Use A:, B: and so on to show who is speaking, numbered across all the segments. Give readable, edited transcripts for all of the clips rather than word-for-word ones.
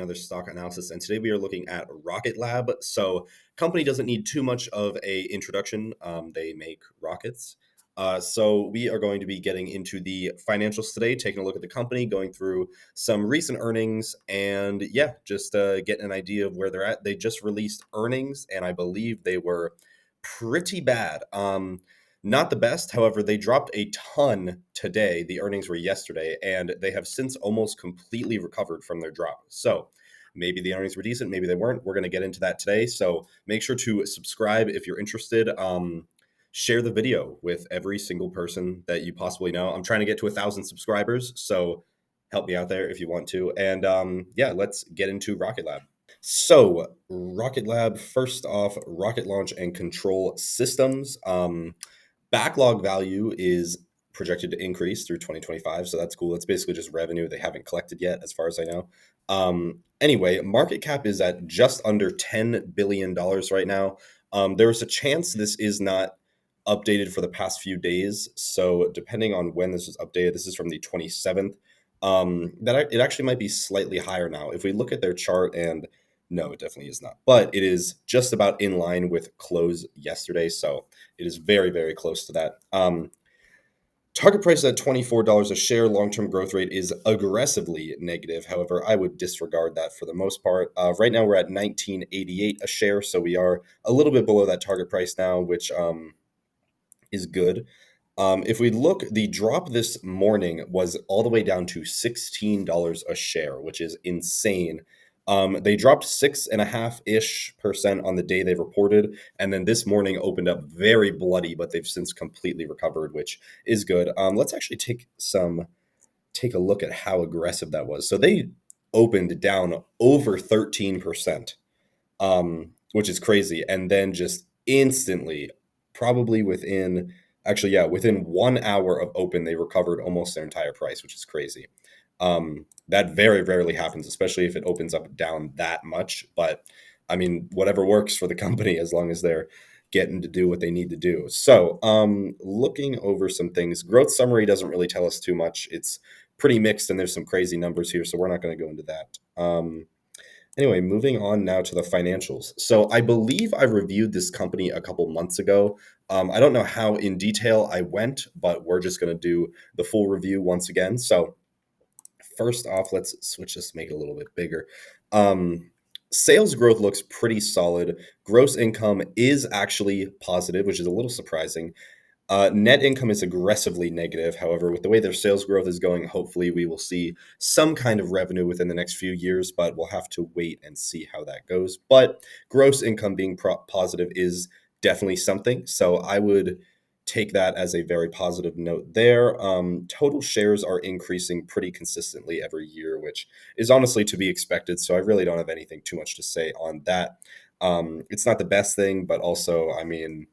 A: another stock analysis, and today we are looking at Rocket Lab. So, company doesn't need too much of a introduction. They make rockets. So we are going to be getting into the financials today, taking a look at the company, going through some recent earnings, and yeah, just getting an idea of where they're at. They just released earnings, and I believe they were pretty bad. Not the best. However, they dropped a ton today. The earnings were yesterday, and they have since almost completely recovered from their drop. So maybe the earnings were decent, maybe they weren't. We're going to get into that today. So make sure to subscribe if you're interested. Share the video with every single person that you possibly know. I'm trying to get to 1,000 subscribers, so help me out there if you want to. And yeah, let's get into Rocket Lab. So, Rocket Lab, first off, rocket launch and control systems. Backlog value is projected to increase through 2025, so that's cool. It's basically just revenue they haven't collected yet, as far as I know. Anyway, market cap is at just under $10 billion right now. There is a chance this is not updated for the past few days, so depending on when this was updated, this is from the 27th, it actually might be slightly higher now. If we look at their chart, and no, it definitely is not, but it is just about in line with close yesterday, so it is very, very close to that. Target price at $24 a share. Long-term growth rate is aggressively negative. However, I would disregard that for the most part. Right now, we're at $19.88 a share, so we are a little bit below that target price now, which is good. If we look, the drop this morning was all the way down to $16 a share, which is insane. They dropped 6.5% on the day they reported, and then this morning opened up very bloody, but they've since completely recovered, which is good. Let's actually take a look at how aggressive that was. So they opened down over 13%, which is crazy, and then just instantly, probably within 1 hour of open, they recovered almost their entire price, which is crazy. That very rarely happens, especially if it opens up down that much. But I mean, whatever works for the company, as long as they're getting to do what they need to do. So looking over some things, growth summary doesn't really tell us too much. It's pretty mixed, and there's some crazy numbers here, so we're not going to go into that. Anyway, moving on now to the financials. So I believe I reviewed this company a couple months ago. I don't know how in detail I went, but we're just going to do the full review once again. So first off, let's switch this, make it a little bit bigger. Sales growth looks pretty solid. Gross income is actually positive, which is a little surprising. Net income is aggressively negative. However, with the way their sales growth is going, hopefully we will see some kind of revenue within the next few years, but we'll have to wait and see how that goes. But gross income being positive is definitely something. So I would take that as a very positive note there. Total shares are increasing pretty consistently every year, which is honestly to be expected. So I really don't have anything too much to say on that. It's not the best thing, but also, I mean,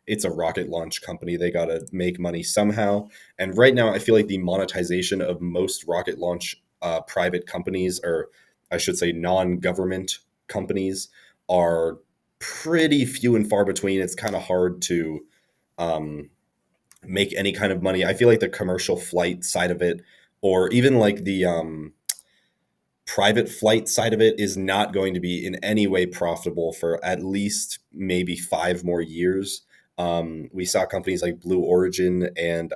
A: it's a rocket launch company. They got to make money somehow. And right now, I feel like the monetization of most rocket launch private companies, or I should say non-government companies, are pretty few and far between. It's kind of hard to make any kind of money. I feel like the commercial flight side of it, or even like the private flight side of it, is not going to be in any way profitable for at least maybe 5 more years. We saw companies like Blue Origin and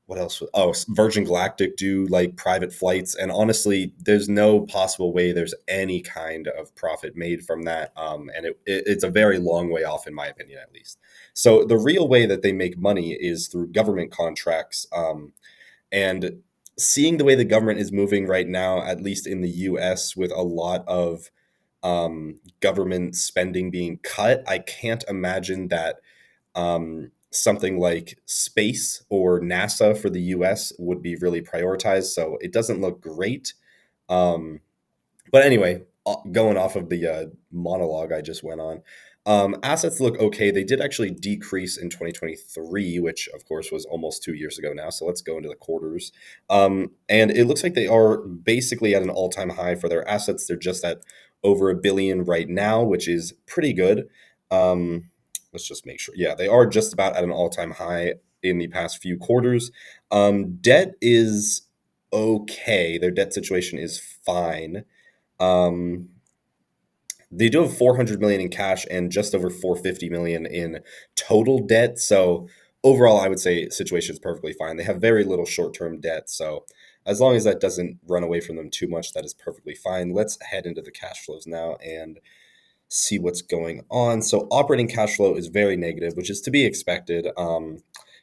A: what else? Oh, Virgin Galactic do like private flights, and honestly, there's no possible way there's any kind of profit made from that. And it's a very long way off, in my opinion, at least. So the real way that they make money is through government contracts. And seeing the way the government is moving right now, at least in the U.S., with a lot of government spending being cut, I can't imagine that something like space or NASA for the US would be really prioritized. So it doesn't look great. But anyway, going off of the monologue I just went on, assets look okay. They did actually decrease in 2023, which of course was almost 2 years ago now. So let's go into the quarters. And it looks like they are basically at an all-time high for their assets. They're just at over $1 billion right now, which is pretty good. Let's just make sure. Yeah, they are just about at an all-time high in the past few quarters. Debt is okay. Their debt situation is fine. Um, they do have 400 million in cash and just over 450 million in total debt. So overall, I would say situation is perfectly fine. They have very little short-term debt, so as long as that doesn't run away from them too much, that is perfectly fine. Let's head into the cash flows now and see what's going on. So operating cash flow is very negative, which is to be expected.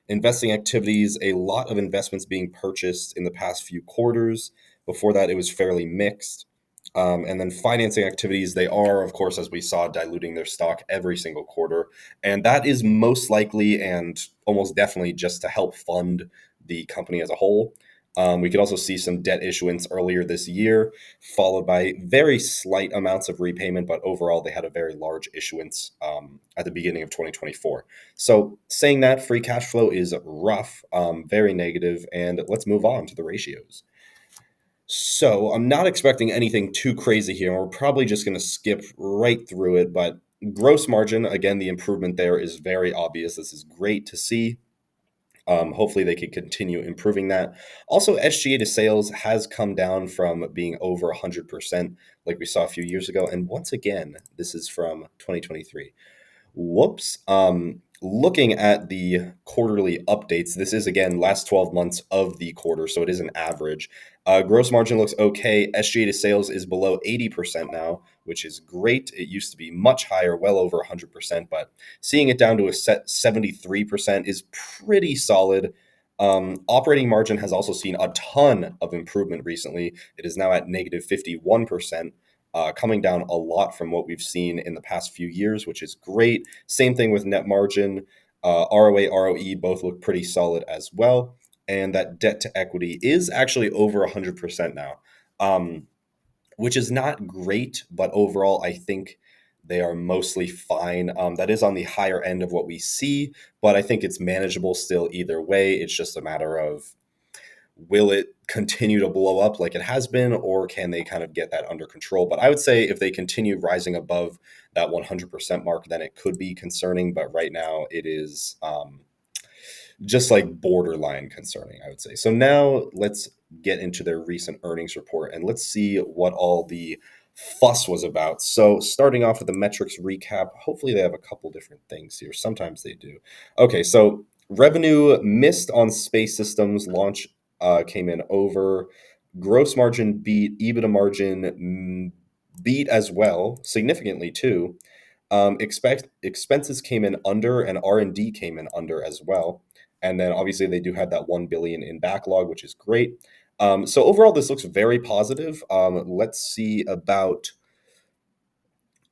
A: Investing activities, a lot of investments being purchased in the past few quarters. Before that, it was fairly mixed. And then financing activities, they are, of course, as we saw, diluting their stock every single quarter. And that is most likely and almost definitely just to help fund the company as a whole. We could also see some debt issuance earlier this year, followed by very slight amounts of repayment, but overall they had a very large issuance at the beginning of 2024. So saying that, free cash flow is rough, very negative, and let's move on to the ratios. So I'm not expecting anything too crazy here. We're probably just going to skip right through it, but gross margin, again, the improvement there is very obvious. This is great to see. Hopefully, they can continue improving that. Also, SGA to sales has come down from being over 100%, like we saw a few years ago. And once again, this is from 2023. Whoops. Looking at the quarterly updates, this is again last 12 months of the quarter, so it is an average. Gross margin looks okay. SGA to sales is below 80% now, which is great. It used to be much higher, well over 100%, but seeing it down to a set 73% is pretty solid. Operating margin has also seen a ton of improvement recently. It is now at negative 51%. Coming down a lot from what we've seen in the past few years, which is great. Same thing with net margin. ROA, ROE both look pretty solid as well. And that debt to equity is actually over 100% now, which is not great, but overall, I think they are mostly fine. That is on the higher end of what we see, but I think it's manageable still either way. It's just a matter of will it continue to blow up like it has been, or can they kind of get that under control? But I would say if they continue rising above that 100% mark, then it could be concerning. But right now, it is just like borderline concerning, I would say. So now let's get into their recent earnings report and let's see what all the fuss was about. So starting off with the metrics recap, hopefully they have a couple different things here. Sometimes they do. Okay, so revenue missed on space systems launch, came in over. Gross margin beat, EBITDA margin beat as well, significantly too. Expect expenses came in under, and R&D came in under as well. And then obviously they do have that 1 billion in backlog, which is great. So overall, this looks very positive. Let's see about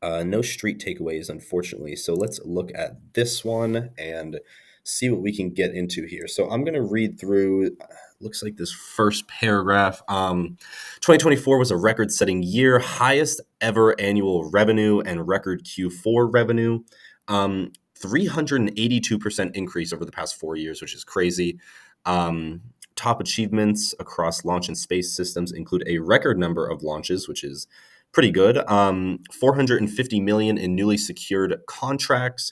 A: no street takeaways, unfortunately. So let's look at this one and see what we can get into here. So I'm going to read through, looks like this first paragraph. 2024 was a record-setting year, highest ever annual revenue and record Q4 revenue. 382% increase over the past 4 years, which is crazy. Top achievements across launch and space systems include a record number of launches, which is pretty good. 450 million in newly secured contracts.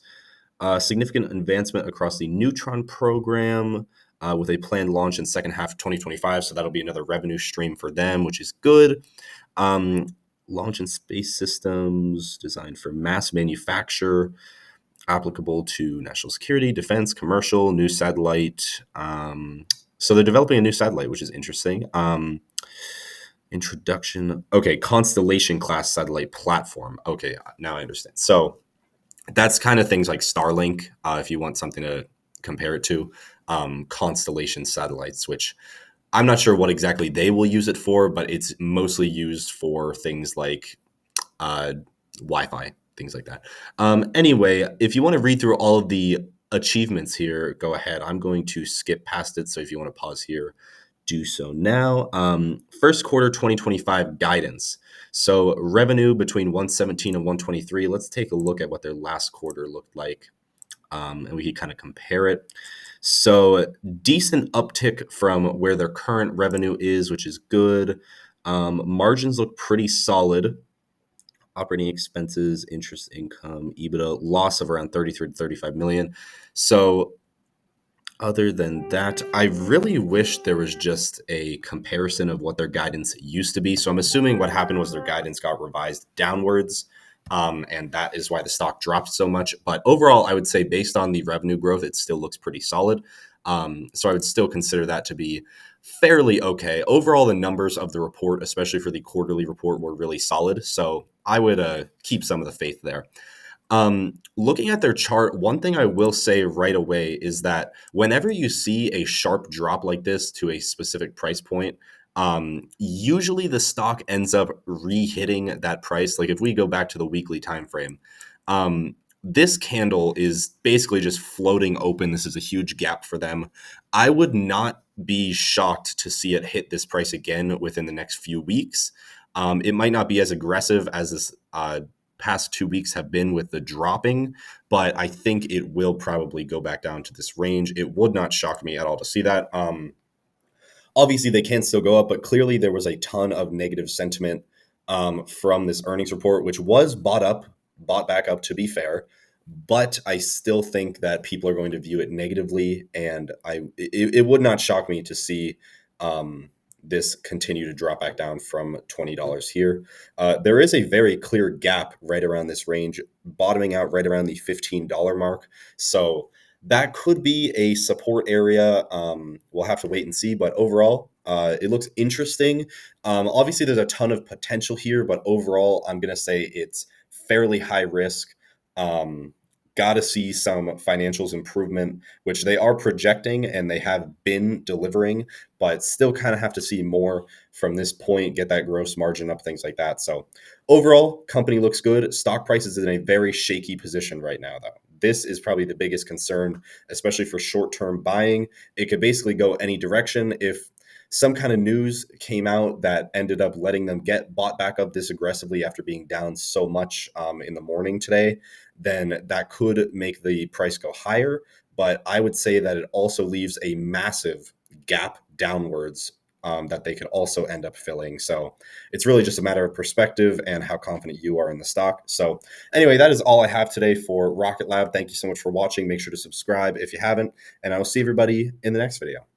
A: Significant advancement across the Neutron program, with a planned launch in second half of 2025. So that'll be another revenue stream for them, which is good. Launch and space systems designed for mass manufacture, applicable to national security, defense, commercial, new satellite. So they're developing a new satellite, which is interesting. Introduction. Okay, Constellation class satellite platform. Okay, now I understand. So that's kind of things like Starlink, if you want something to compare it to. Constellation satellites, which I'm not sure what exactly they will use it for, but it's mostly used for things like Wi-Fi, things like that. Anyway, if you want to read through all of the achievements here, go ahead. I'm going to skip past it. So if you want to pause here, do so now. First quarter 2025 guidance. So revenue between 117 and 123. Let's take a look at what their last quarter looked like, and we can kind of compare it. So decent uptick from where their current revenue is, which is good. Margins look pretty solid. Operating expenses, interest income, EBITDA loss of around 33 to 35 million. So Other than that, I really wish there was just a comparison of what their guidance used to be. So I'm assuming what happened was their guidance got revised downwards, and that is why the stock dropped so much. But overall, I would say based on the revenue growth, it still looks pretty solid. So I would still consider that to be fairly okay. Overall, the numbers of the report, especially for the quarterly report, were really solid. So I would keep some of the faith there. Looking at their chart, one thing I will say right away is that whenever you see a sharp drop like this to a specific price point, usually the stock ends up re-hitting that price. Like if we go back to the weekly time frame, this candle is basically just floating open. This is a huge gap for them. I would not be shocked to see it hit this price again within the next few weeks. It might not be as aggressive as this past 2 weeks have been with the dropping, but I think it will probably go back down to this range. It would not shock me at all to see that. Obviously, they can still go up, but clearly there was a ton of negative sentiment from this earnings report, which was bought back up, to be fair. But I still think that people are going to view it negatively, and it would not shock me to see this continue to drop back down from $20 here. There is a very clear gap right around this range, bottoming out right around the $15 mark. So that could be a support area. We'll have to wait and see. But overall, it looks interesting. Obviously, there's a ton of potential here, but overall, I'm going to say it's fairly high risk. Got to see some financials improvement, which they are projecting and they have been delivering, but still kind of have to see more from this point, get that gross margin up, things like that. So overall, company looks good. Stock price is in a very shaky position right now, though. This is probably the biggest concern, especially for short-term buying. It could basically go any direction. If some kind of news came out that ended up letting them get bought back up this aggressively after being down so much in the morning today, then that could make the price go higher. But I would say that it also leaves a massive gap downwards that they could also end up filling. So it's really just a matter of perspective and how confident you are in the stock. So anyway, that is all I have today for Rocket Lab. Thank you so much for watching. Make sure to subscribe if you haven't, and I will see everybody in the next video.